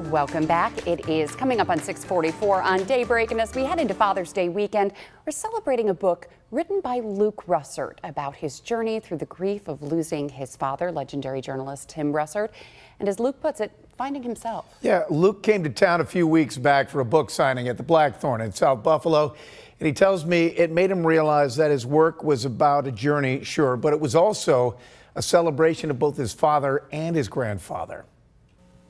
Welcome back. It is coming up on 6:44 on Daybreak, and as we head into Father's Day weekend, we're celebrating a book written by Luke Russert about his journey through the grief of losing his father, legendary journalist Tim Russert, and as Luke puts it, finding himself. Yeah, Luke came to town a few weeks back for a book signing at the Blackthorn in South Buffalo, and he tells me it made him realize that his work was about a journey, sure, but it was also a celebration of both his father and his grandfather.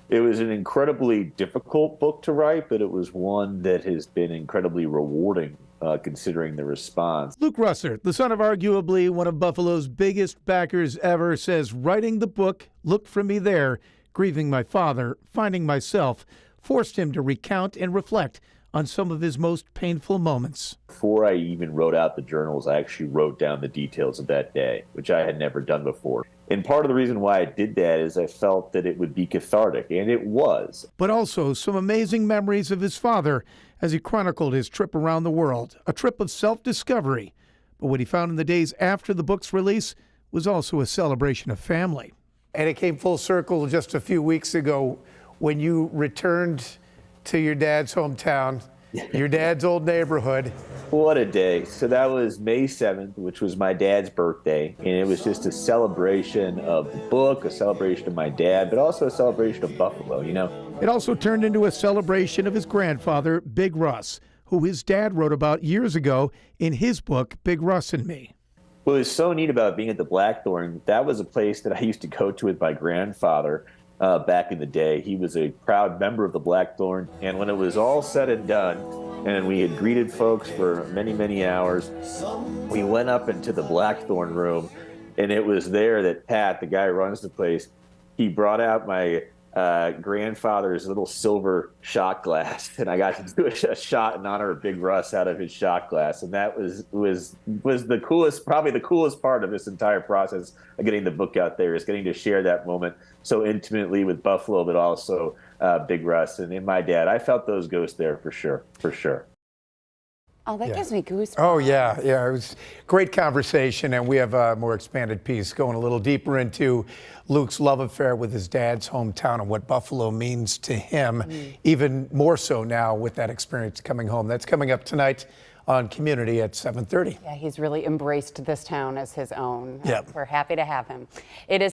It was an incredibly difficult book to write, but it was one that has been incredibly rewarding considering the response. Luke Russert, the son of arguably one of Buffalo's biggest backers ever, says writing the book, Look for Me There, Grieving My Father, Finding Myself, forced him to recount and reflect on some of his most painful moments. Before I even wrote out the journals, I actually wrote down the details of that day, which I had never done before. And part of the reason why I did that is I felt that it would be cathartic, and it was. But also some amazing memories of his father as he chronicled his trip around the world, a trip of self-discovery. But what he found in the days after the book's release was also a celebration of family. And it came full circle just a few weeks ago when you returned to your dad's hometown, your dad's old neighborhood. What a day. So that was May 7th, which was my dad's birthday. And it was just a celebration of the book, a celebration of my dad, but also a celebration of Buffalo, you know. It also turned into a celebration of his grandfather, Big Russ, who his dad wrote about years ago in his book, Big Russ and Me. What was so neat about being at the Blackthorn, that was a place that I used to go to with my grandfather back in the day. He was a proud member of the Blackthorn, and when it was all said and done, and we had greeted folks for many, many hours, we went up into the Blackthorn room, and it was there that Pat, the guy who runs the place, he brought out my grandfather's little silver shot glass, and I got to do a shot in honor of Big Russ out of his shot glass, and that was the coolest, probably the coolest part of this entire process of getting the book out there, is getting to share that moment so intimately with Buffalo, but also Big Russ and my dad. I felt those ghosts there for sure, for sure. Oh, that gives me goosebumps. Oh, yeah. It was great conversation, and we have a more expanded piece going a little deeper into Luke's love affair with his dad's hometown and what Buffalo means to him, even more so now with that experience coming home. That's coming up tonight on Community at 7:30. Yeah, he's really embraced this town as his own. Yep. We're happy to have him. It is